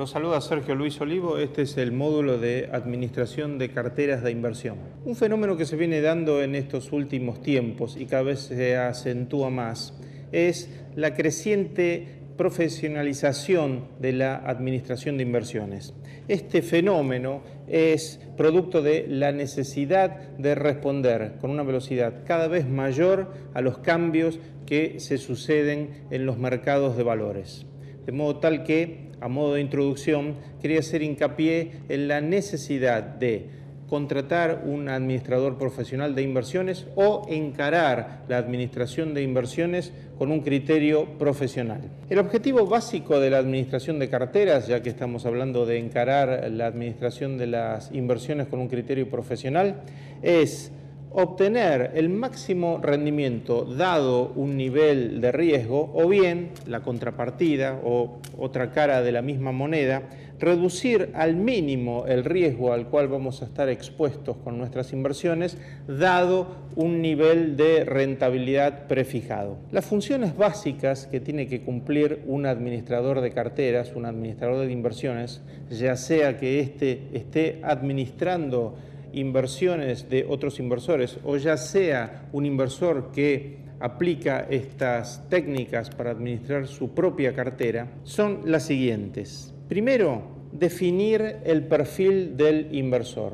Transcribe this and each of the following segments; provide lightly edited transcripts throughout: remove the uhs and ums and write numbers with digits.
Lo saluda Sergio Luis Olivo. Este es el módulo de Administración de Carteras de Inversión. Un fenómeno que se viene dando en estos últimos tiempos y cada vez se acentúa más es la creciente profesionalización de la administración de inversiones. Este fenómeno es producto de la necesidad de responder con una velocidad cada vez mayor a los cambios que se suceden en los mercados de valores. De modo tal que, a modo de introducción, quería hacer hincapié en la necesidad de contratar un administrador profesional de inversiones o encarar la administración de inversiones con un criterio profesional. El objetivo básico de la administración de carteras, ya que estamos hablando de encarar la administración de las inversiones con un criterio profesional, es obtener el máximo rendimiento dado un nivel de riesgo, o bien la contrapartida o otra cara de la misma moneda, reducir al mínimo el riesgo al cual vamos a estar expuestos con nuestras inversiones, dado un nivel de rentabilidad prefijado. Las funciones básicas que tiene que cumplir un administrador de carteras, un administrador de inversiones, ya sea que éste esté administrando inversiones de otros inversores o ya sea un inversor que aplica estas técnicas para administrar su propia cartera, son las siguientes. Primero, definir el perfil del inversor.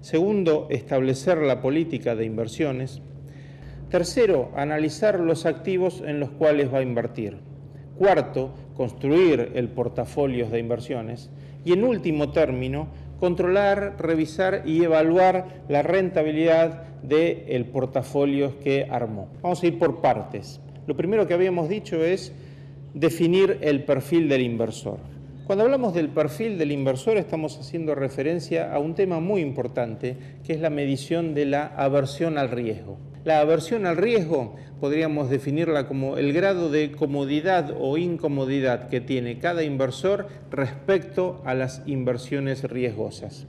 Segundo, establecer la política de inversiones. Tercero, analizar los activos en los cuales va a invertir. Cuarto, construir el portafolio de inversiones. Y en último término, controlar, revisar y evaluar la rentabilidad del portafolio que armó. Vamos a ir por partes. Lo primero que habíamos dicho es definir el perfil del inversor. Cuando hablamos del perfil del inversor estamos haciendo referencia a un tema muy importante, que es la medición de la aversión al riesgo. La aversión al riesgo podríamos definirla como el grado de comodidad o incomodidad que tiene cada inversor respecto a las inversiones riesgosas.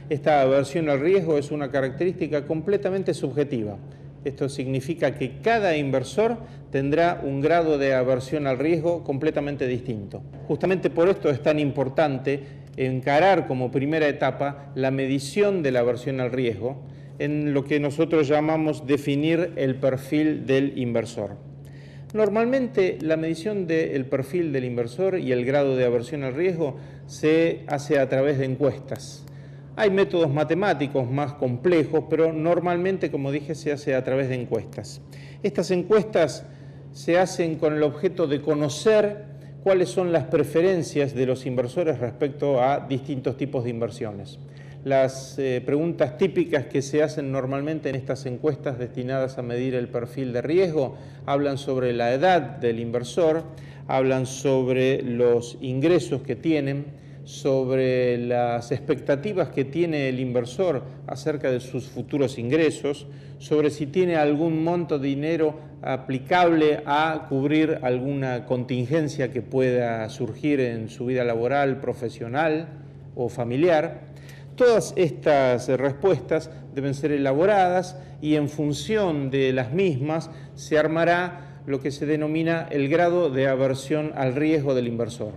Esta aversión al riesgo es una característica completamente subjetiva. Esto significa que cada inversor tendrá un grado de aversión al riesgo completamente distinto. Justamente por esto es tan importante encarar como primera etapa la medición de la aversión al riesgo, en lo que nosotros llamamos definir el perfil del inversor. Normalmente la medición del perfil del inversor y el grado de aversión al riesgo se hace a través de encuestas. Hay métodos matemáticos más complejos, pero normalmente, como dije, se hace a través de encuestas. Estas encuestas se hacen con el objeto de conocer cuáles son las preferencias de los inversores respecto a distintos tipos de inversiones. Las preguntas típicas que se hacen normalmente en estas encuestas destinadas a medir el perfil de riesgo hablan sobre la edad del inversor, hablan sobre los ingresos que tienen, sobre las expectativas que tiene el inversor acerca de sus futuros ingresos, sobre si tiene algún monto de dinero aplicable a cubrir alguna contingencia que pueda surgir en su vida laboral, profesional o familiar. Todas estas respuestas deben ser elaboradas y en función de las mismas se armará lo que se denomina el grado de aversión al riesgo del inversor.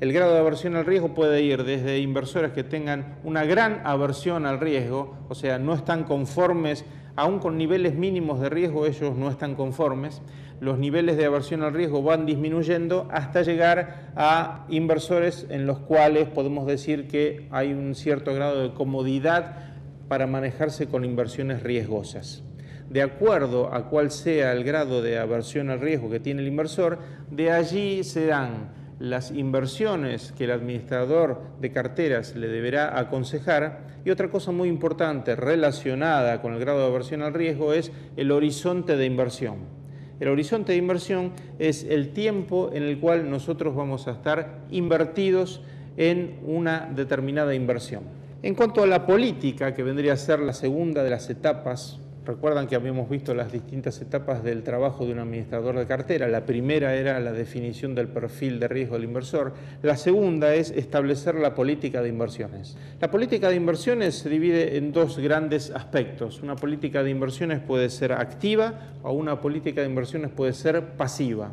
El grado de aversión al riesgo puede ir desde inversores que tengan una gran aversión al riesgo, o sea, no están conformes, aún con niveles mínimos de riesgo ellos no están conformes. Los niveles de aversión al riesgo van disminuyendo hasta llegar a inversores en los cuales podemos decir que hay un cierto grado de comodidad para manejarse con inversiones riesgosas. De acuerdo a cuál sea el grado de aversión al riesgo que tiene el inversor, de allí se dan las inversiones que el administrador de carteras le deberá aconsejar. Y otra cosa muy importante relacionada con el grado de aversión al riesgo es el horizonte de inversión. El horizonte de inversión es el tiempo en el cual nosotros vamos a estar invertidos en una determinada inversión. En cuanto a la política, que vendría a ser la segunda de las etapas, recuerdan que habíamos visto las distintas etapas del trabajo de un administrador de cartera. La primera era la definición del perfil de riesgo del inversor. La segunda es establecer la política de inversiones. La política de inversiones se divide en dos grandes aspectos. Una política de inversiones puede ser activa o una política de inversiones puede ser pasiva.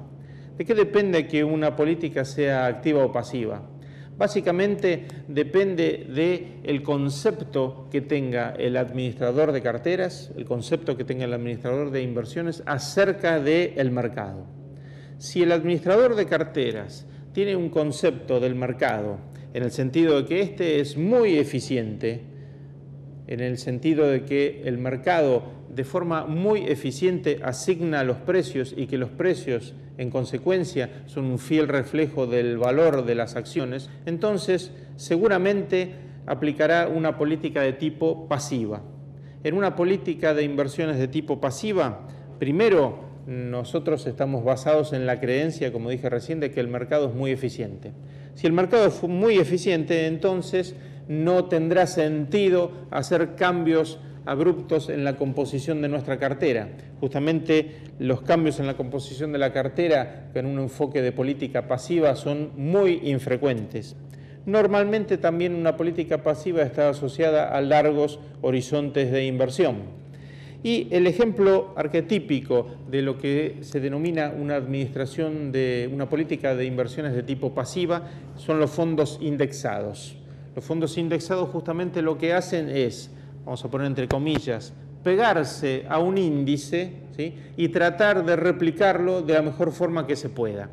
¿De qué depende que una política sea activa o pasiva? Básicamente depende del concepto que tenga el administrador de carteras, el concepto que tenga el administrador de inversiones acerca del mercado. Si el administrador de carteras tiene un concepto del mercado en el sentido de que este es muy eficiente, en el sentido de que el mercado de forma muy eficiente asigna los precios y que los precios en consecuencia son un fiel reflejo del valor de las acciones, entonces seguramente aplicará una política de tipo pasiva. En una política de inversiones de tipo pasiva, primero nosotros estamos basados en la creencia, como dije recién, de que el mercado es muy eficiente. Si el mercado es muy eficiente, entonces no tendrá sentido hacer cambios abruptos en la composición de nuestra cartera. Justamente los cambios en la composición de la cartera con un enfoque de política pasiva son muy infrecuentes. Normalmente también una política pasiva está asociada a largos horizontes de inversión. Y el ejemplo arquetípico de lo que se denomina una administración de una política de inversiones de tipo pasiva son los fondos indexados. Los fondos indexados justamente lo que hacen es, vamos a poner entre comillas, pegarse a un índice, ¿sí?, y tratar de replicarlo de la mejor forma que se pueda.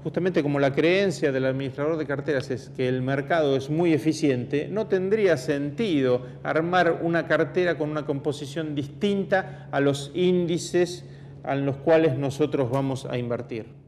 Justamente como la creencia del administrador de carteras es que el mercado es muy eficiente, no tendría sentido armar una cartera con una composición distinta a los índices a los cuales nosotros vamos a invertir.